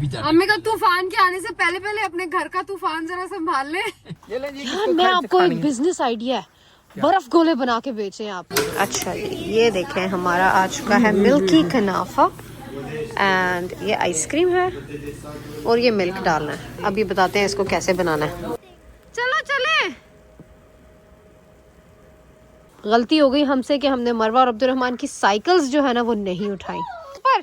अम्मी का तूफान के आने से पहले पहले अपने घर का तूफान जरा संभाल ले। यार मैं आपको एक बिजनेस आइडिया है, बर्फ गोले बना के बेचे आप। अच्छा ये देखें, हमारा आ चुका है मिल्की कनाफा एंड ये आइसक्रीम है और ये मिल्क डालना है। अब ये बताते हैं इसको कैसे बनाना है। चलो चले। गलती हो गई हमसे कि हमने मरवा और अब्दुर्रहमान की साइकिल्स जो है ना वो नहीं उठाई। पर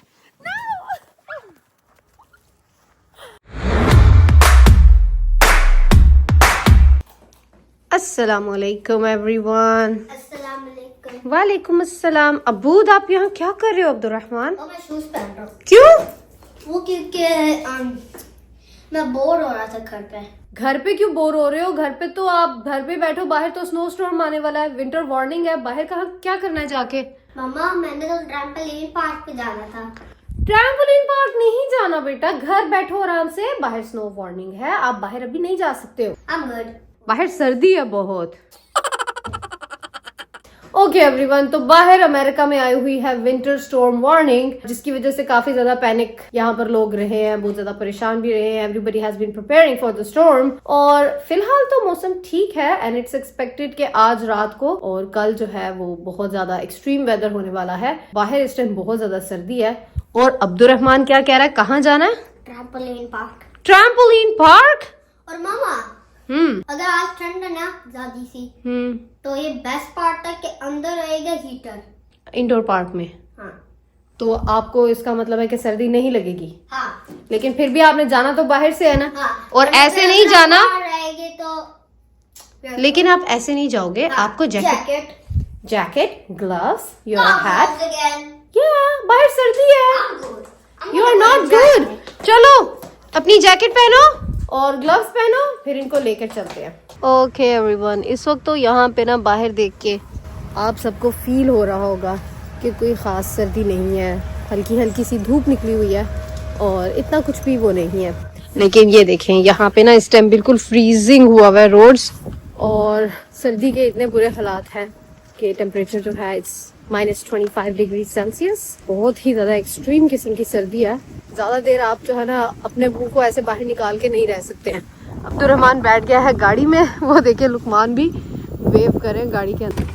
अस्सलामुअलैकुम एवरीवन। अस्सलामुअलैकुम। वालेकुम अस्सलाम। अबूद आप यहाँ क्या कर रहे हो अब्दुर्रहमान? और मैं शूज पहन रहा हूँ। क्यों? वो क्योंकि मैं बोर हो रहा था घर पे। घर पे क्यों बोर हो रहे हो? घर पे तो आप घर पे बैठो, बाहर तो स्नो स्टॉर्म आने वाला है, विंटर वार्निंग है। बाहर कहाँ क्या करना है जाके? मम्मा मैंने तो ट्रैम्पोलिन पार्क पे जाना था। ट्रैम्पोलिन पार्क नहीं जाना बेटा, घर बैठो आराम से। बाहर स्नो वार्निंग है, आप बाहर अभी नहीं जा सकते हो। I'm good। बाहर सर्दी है बहुत। ओके एवरीवन, तो बाहर अमेरिका में आई हुई है विंटर स्टॉर्म वार्निंग, जिसकी वजह से काफी ज्यादा पैनिक यहाँ पर लोग रहे हैं, बहुत ज्यादा परेशान भी रहे हैं। Everybody has been preparing for the storm. और फिलहाल तो मौसम ठीक है एंड इट्स एक्सपेक्टेड कि आज रात को और कल जो है वो बहुत ज्यादा एक्सट्रीम वेदर होने वाला है। बाहर इस टाइम बहुत ज्यादा सर्दी है। और अब्दुर्रहमान क्या कह रहा है, कहाँ जाना है? Trampoline park. Trampoline park. और मामा अगर आज ठंड है ना ज्यादा सी, तो ये बेस्ट पार्ट है कि अंदर रहेगा हीटर इंडोर पार्क में। हाँ। तो आपको इसका मतलब है कि सर्दी नहीं लगेगी। हाँ। लेकिन फिर भी आपने जाना तो बाहर से है ना। हाँ। और ऐसे नहीं जाना रहेगी तो। लेकिन आप ऐसे नहीं जाओगे। हाँ, आपको jacket, gloves, your hat. Again. बाहर सर्दी है। I'm good। You are not good. चलो अपनी जैकेट पहनो और ग्लव्स पहनो, फिर इनको लेकर चलते हैं। ओके एवरीवन, इस वक्त तो यहाँ पे ना बाहर देख के आप सबको फील हो रहा होगा कि कोई ख़ास सर्दी नहीं है, हल्की हल्की सी धूप निकली हुई है और इतना कुछ भी वो नहीं है। लेकिन ये देखें, यहाँ पे ना इस टाइम बिल्कुल फ्रीजिंग हुआ हुआ है रोड्स, और सर्दी के इतने बुरे हालात हैं कि टेम्परेचर जो है इट्स -25 डिग्री सेल्सियस। बहुत ही ज़्यादा एक्सट्रीम किस्म की सर्दी है। ज़्यादा देर आप जो है ना अपने मुंह को ऐसे बाहर निकाल के नहीं रह सकते हैं। अब्दुर्रहमान बैठ गया है गाड़ी में, वो देखिए लुकमान भी वेव करें गाड़ी के अंदर।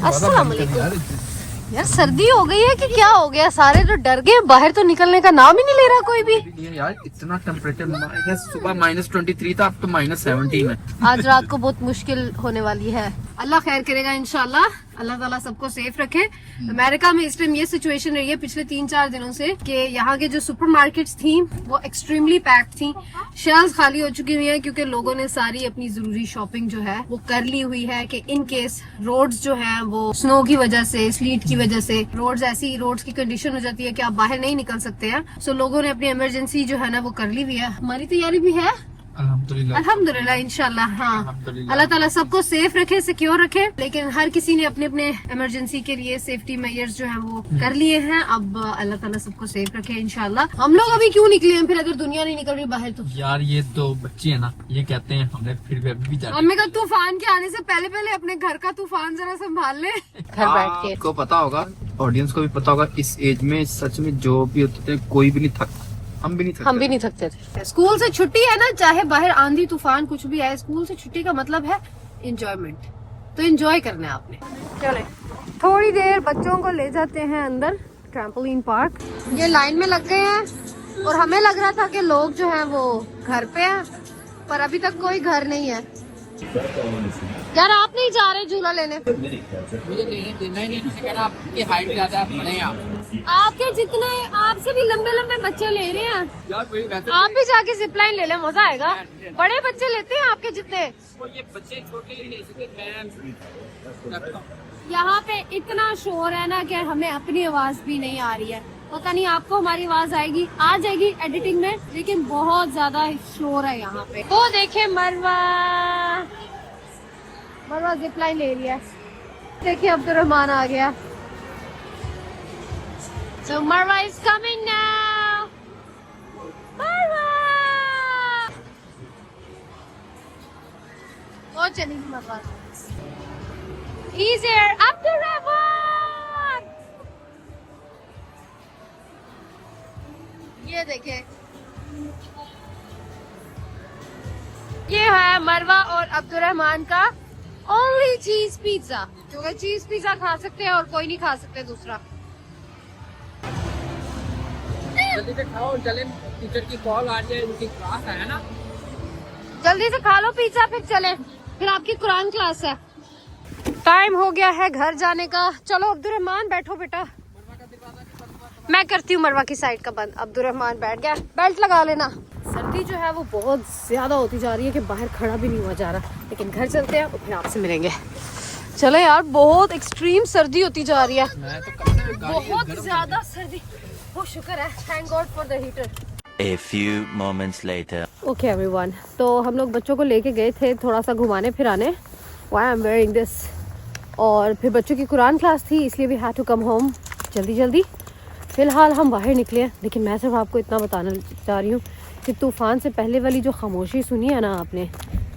अस्सलाम वालेकुम। यार सर्दी हो गई है कि क्या हो गया? सारे जो डर गए, बाहर तो निकलने का नाम ही नहीं ले रहा कोई भी। यार इतना टेम्परेचर सुबह -23 था, अब तो -17 है। आज रात को बहुत मुश्किल होने वाली है। अल्लाह खैर करेगा इंशाल्लाह। अल्लाह ताला सबको सेफ रखे। अमेरिका में इस टाइम ये सिचुएशन रही है पिछले 3-4 दिनों से कि यहाँ के जो सुपरमार्केट्स थी वो एक्सट्रीमली पैक्ड थी। शेल्फ खाली हो चुकी हुई है क्योंकि लोगों ने सारी अपनी जरूरी शॉपिंग जो है वो कर ली हुई है कि इन केस रोड्स जो है वो स्नो की वजह से, स्लीट की वजह से रोड्स की कंडीशन हो जाती है कि आप बाहर नहीं निकल सकते हैं। सो लोगों ने अपनी इमरजेंसी जो है ना वो कर ली हुई है। हमारी तैयारी भी है अल्हम्दुलिल्लाह इंशाल्लाह। हाँ, अल्लाह ताला सबको सेफ रखे, सिक्योर रखे। लेकिन हर किसी ने अपने अपने इमरजेंसी के लिए सेफ्टी मेजर्स जो है वो कर लिए हैं। अब अल्लाह ताला सबको सेफ रखे इंशाल्लाह। हम लोग अभी क्यों निकले हैं फिर, अगर दुनिया नहीं निकल रही बाहर तो? यार ये तो बच्चे है ना, ये कहते हैं हमने फिर भी अभी भी जाना। अम्मी का तूफान के आने से पहले पहले अपने घर का तूफान जरा संभाल ले। घर बैठ के आपको पता होगा, ऑडियंस को भी पता होगा, इस एज में सच में जो भी होते थे कोई भी नहीं थकता। हम भी नहीं थकते थे। स्कूल से छुट्टी है ना, चाहे बाहर आंधी तूफान कुछ भी आए, स्कूल से छुट्टी का मतलब है एंजॉयमेंट। तो एंजॉय करना है आपने। चले थोड़ी देर बच्चों को ले जाते हैं अंदर ट्रैम्पोलिन पार्क। ये लाइन में लग गए हैं और हमें लग रहा था कि लोग जो हैं वो घर पे हैं, पर अभी तक कोई घर नहीं है। यार आप नहीं जा रहे झूला लेने? मुझे देना ही नहीं, आपकी हाइट ज्यादा है, बड़े हैं आप। आपके जितने, आपसे भी लंबे लंबे बच्चे ले रहे हैं। यार आप भी जाके जिप लाइन ले लें, मजा आएगा। बड़े बच्चे लेते हैं आपके जितने। ये बच्चे छोटे ही ले सकते। यहाँ पे इतना शोर है ना कि हमें अपनी आवाज भी नहीं आ रही है। पता नहीं आपको हमारी आवाज आएगी, आ जाएगी एडिटिंग में, लेकिन बहुत ज्यादा शोर है यहाँ पे। वो देखे मरवा जिप लाइन ले लिया। देखिए अब्दुर्रहमान आ गया। So Marwa is coming now. Marwa. वो चलेगी मरवा। He's here, Abdurrahman. ये देखे, ये है मरवा और अब्दुर्रहमान का ओनली चीज पिज्जा, क्योंकि चीज पिज्जा खा सकते हैं और कोई नहीं खा सकते दूसरा। जल्दी से खाओ, चले, टीचर की कॉल आ जाए, उनकी क्लास है ना। जल्दी से खा लो पिज्जा, फिर चले, फिर आपकी कुरान क्लास है। टाइम हो गया है घर जाने का। चलो अब्दुर्रहमान बैठो बेटा, मैं करती हूँ मरवा की साइड का बंद। अब्दुर्रहमान बैठ गया, बेल्ट लगा लेना। सर्दी जो है वो बहुत ज्यादा होती जा रही है कि बाहर खड़ा भी नहीं हुआ जा रहा, लेकिन घर चलते हैं और फिर आपसे मिलेंगे। चलो यार, बहुत एक्सट्रीम सर्दी होती जा रही है, बहुत ज्यादा सर्दी। वो शुक्र है, thank God for the heater. A few moments later. Okay everyone, तो हम लोग बच्चों को लेके गए थे थोड़ा सा घुमाने फिराने। Why I'm wearing this? और फिर बच्चों की कुरान क्लास थी, इसलिए we had to come home जल्दी जल्दी। फिलहाल हम बाहर निकले हैं, लेकिन मैं सिर्फ आपको इतना बताना चाह रही हूँ कि तूफान से पहले वाली जो खामोशी सुनी है ना आपने,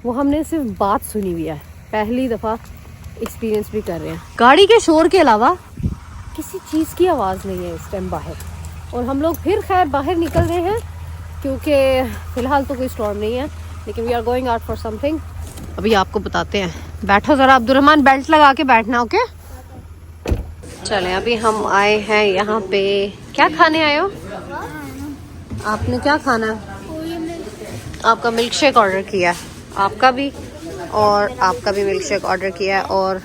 वो हमने सिर्फ बात सुनी हुई है, पहली दफ़ा एक्सपीरियंस भी कर रहे हैं। गाड़ी के शोर के अलावा किसी चीज़ की आवाज़ नहीं है इस टाइम बाहर। और हम लोग फिर खैर बाहर निकल रहे हैं, क्योंकि फ़िलहाल तो कोई स्टॉर्म नहीं है, लेकिन we are going out for something. अभी आपको बताते हैं। बैठो ज़रा अब्दुर्रहमान, बेल्ट लगा के बैठना, ओके? चले, अभी हम आए हैं यहाँ पे। क्या खाने आए हो? आपने क्या खाना है? आपका मिल्क शेक ऑर्डर किया है, आपका भी और आपका भी मिल्क शेक ऑर्डर किया है, और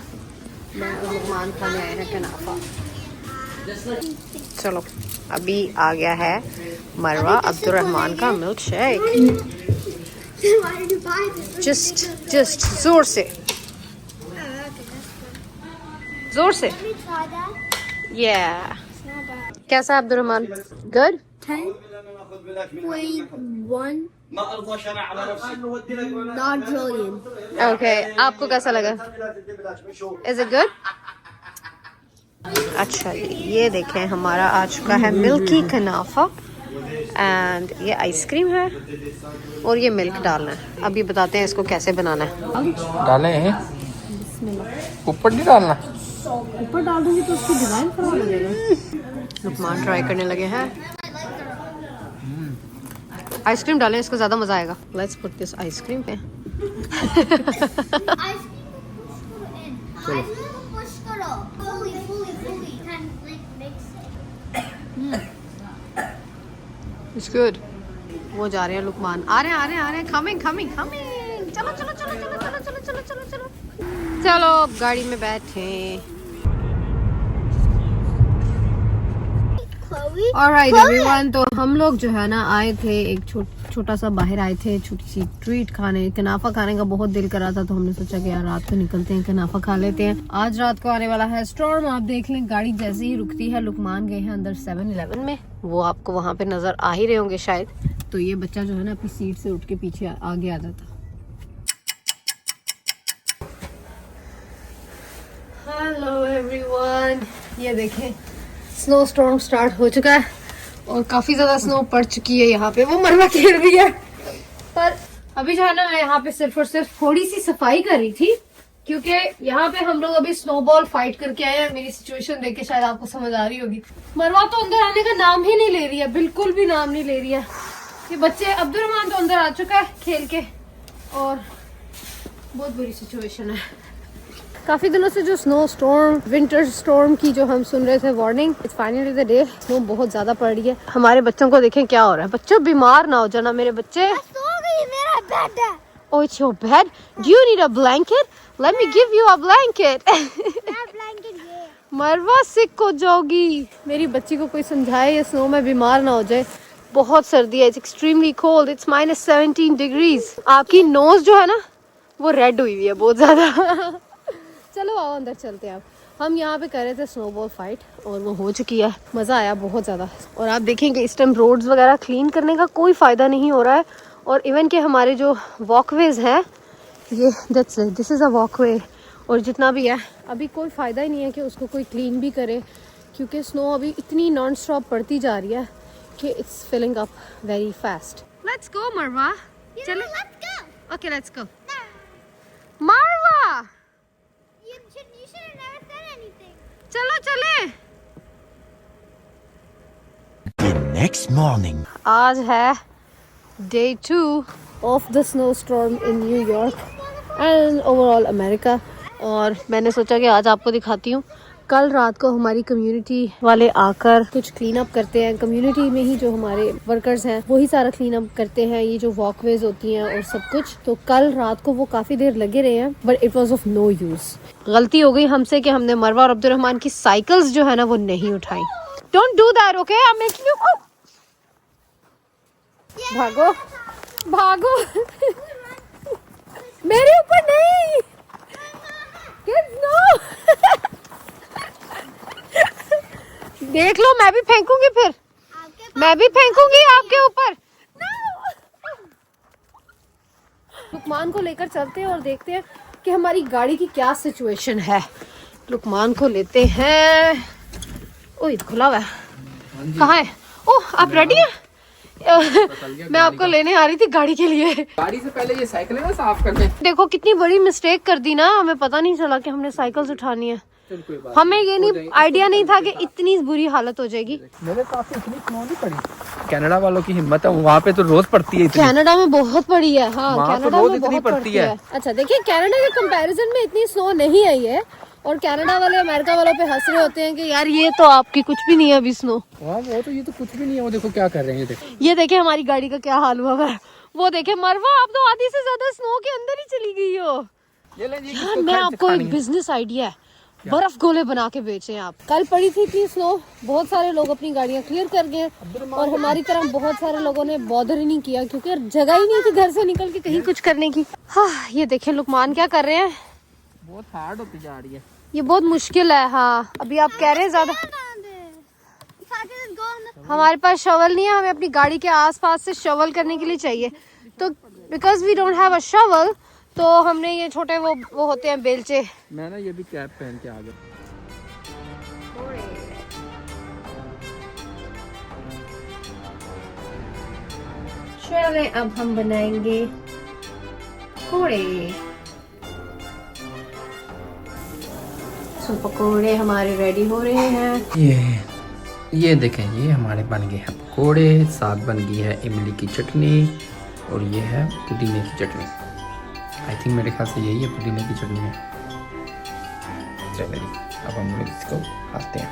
मैं और लुकमान खाने आए हैं कनाफा। चलो, अभी आ गया है मरवा अब्दुर्रहमान का मिल्क शेक। जस्ट जोर से, जोर से। कैसा है Abdurrahman? Good. 10.1 not trillion. Okay, आपको कैसा लगा? Is it good? अच्छा जी, ये देखें, हमारा आ चुका है मिल्की कनाफा, एंड ये आइसक्रीम है और ये मिल्क डालना है। अभी बताते हैं इसको कैसे बनाना है। डाले हैं ऊपर, नहीं डालना। ऊपर डाल दूंगी तो उसकी डिजाइन खराब हो जाएगा। लुकमान ट्राई करने लगे हैं। आइसक्रीम डालें, इसको ज्यादा मजा आएगा। लेट्स पुट दिस आइसक्रीम पे। It's good. वो जा रहे हैं लुकमान, आ रहे हैं, coming. चलो चलो, अब गाड़ी में बैठे। Alright everyone, तो हम लोग जो है ना आए थे, एक छोटा सा बाहर आए थे, छोटी सी ट्रीट खाने। कनाफा खाने का बहुत दिल कर रहा था, तो हमने सोचा कि यार रात को निकलते हैं, कनाफा खा लेते हैं। आज रात को आने वाला है स्टॉर्म, आप देख लें। गाड़ी जैसे ही रुकती है, लुकमान गए हैं अंदर 7-Eleven में, वो आपको वहाँ पे नजर आ ही रहे होंगे शायद। तो ये बच्चा जो है ना अपनी सीट से उठ के पीछे आगे आ जाता। हेलो एवरीवन, ये देखें, स्नो स्टॉर्म स्टार्ट हो चुका है और काफी ज्यादा स्नो पड़ चुकी है यहाँ पे। वो मरवा खेल रही है, पर अभी जो है ना मैं यहाँ पे सिर्फ और सिर्फ थोड़ी सी सफाई कर रही थी, क्योंकि यहाँ पे हम लोग अभी स्नोबॉल फाइट करके आए हैं। मेरी सिचुएशन देख के शायद आपको समझ आ रही होगी। मरवा तो अंदर आने का नाम ही नहीं ले रही है, बिल्कुल भी नाम नहीं ले रही है। ये बच्चे, अब्दुर्रहमान तो अंदर आ चुका है खेल के, और बहुत बुरी सिचुएशन है। काफी दिनों से जो स्नो स्टॉर्म, विंटर स्टॉर्म की जो हम सुन रहे थे warning, it's finally the day. Snow बहुत ज्यादा पड़ रही है। हमारे बच्चों को देखें क्या हो रहा है। बच्चों बीमार ना हो जाना मेरे बच्चे। मेरा बेड है। Oh, it's your bed? Do you need a blanket? Let me give you a blanket. मेरा ब्लैंकेट ये। मरवा सिक हो जाओगी। मेरी बच्ची को कोई समझाए ये स्नो में बीमार ना हो जाए। बहुत सर्दी है, it's extremely cold, it's -17 degrees. आपकी नोज जो है ना वो रेड हुई हुई है बहुत ज्यादा। चलो आओ अंदर चलते हैं। हम यहाँ पे कर रहे थे स्नोबॉल फाइट और वो हो चुकी है। मज़ा आया बहुत ज़्यादा। और आप देखेंगे इस टाइम रोड्स वगैरह क्लीन करने का कोई फ़ायदा नहीं हो रहा है, और इवन के हमारे जो वॉकवेज हैं, ये दिस इज़ अ वॉकवे, और जितना भी है अभी कोई फ़ायदा ही नहीं है कि उसको कोई क्लीन भी करे, क्योंकि स्नो अभी इतनी नॉन स्टॉप पड़ती जा रही है कि it's filling up very fast. Let's go मरवा, चलो ओके लेट्स गो मरवा, चलो चले। next morning. आज है day 2 of the snow storm in New York and overall America. और मैंने सोचा कि आज आपको दिखाती हूँ। कल रात को हमारी कम्युनिटी वाले आकर कुछ क्लीन अप करते हैं। कम्युनिटी में ही जो हमारे वर्कर्स हैं वही सारा क्लीन अप करते हैं, ये जो वॉकवेज होती हैं और सब कुछ। तो कल रात को वो काफी देर लगे रहे हैं, but it was of no use. गलती हो गई हमसे कि हमने मरवा और अब्दुर्रहमान की साइकिल्स जो है ना वो नहीं उठाई। Don't do that, okay? I am making you भागो भागो मेरे ऊपर नहीं। Kids, no! देख लो, मैं भी फेंकूंगी, फिर मैं भी फेंकूंगी आपके ऊपर। लुकमान को लेकर चलते हैं और देखते हैं कि हमारी गाड़ी की क्या सिचुएशन है। लुकमान को लेते हैं। ओह, खुला हुआ है। कहाँ है? ओह, आप रेडी हैं? मैं आपको लेने आ रही थी गाड़ी के लिए। गाड़ी से पहले ये साइकिल है ना साफ करने। देखो कितनी बड़ी मिस्टेक कर दी ना, हमें पता नहीं चला कि हमने साइकिल उठानी है। हमें ये नहीं आइडिया नहीं था कि इतनी बुरी हालत हो जाएगी। मेरे पास इतनी स्नो नहीं पड़ी। कनाडा वालों की हिम्मत है, वहाँ पे तो रोज पड़ती है इतनी। कनाडा में बहुत पड़ी है। हाँ, कनाडा रोज में इतनी बहुत पड़ती है। अच्छा देखिए, कनाडा के कंपैरिजन में इतनी स्नो नहीं आई है और कनाडा वाले अमेरिका वालों पे हंस रहे होते हैं कि यार ये तो आपकी कुछ भी नहीं है अभी स्नो। हाँ, वो तो ये तो कुछ भी नहीं है। वो देखो क्या कर रहे हैं, ये देखे हमारी गाड़ी का क्या हाल हुआ है। वो देखे मरवा, आप तो आधी से ज्यादा स्नो के अंदर ही चली गई हो। यार मैं आपको एक बिजनेस आइडिया है, बर्फ गोले बना के बेचे आप। कल पड़ी थी इतनी स्नो, बहुत सारे लोग अपनी गाड़ियां क्लियर कर गए और हमारी तरह बहुत सारे लोगों ने बॉदर ही नहीं किया क्योंकि जगह ही नहीं थी घर से निकल के कहीं कुछ करने की। हाँ, ये देखें लुकमान क्या कर रहे हैं। बहुत हार्ड होती जा रही है ये, बहुत मुश्किल है। हाँ, अभी आप कह रहे हैं ज्यादा। हमारे पास शवल नहीं है, हमें अपनी गाड़ी के आसपास से शवल करने के लिए चाहिए। तो because we don't have a shovel, तो हमने ये छोटे वो होते हैं बेलचे। मैं ना ये भी कैप पहन के आ गया। चले अब हम बनाएंगे पकोड़े। तो पकोड़े हमारे रेडी हो रहे हैं। ये देखें, ये हमारे बन गए हैं पकोड़े। साथ बन गई है इमली की चटनी और ये है पुदीने की चटनी। आई थिंक मेरे ख्याल से यही है, पुदीने की चटनी है। चलिए अब हम इसको खाते हैं।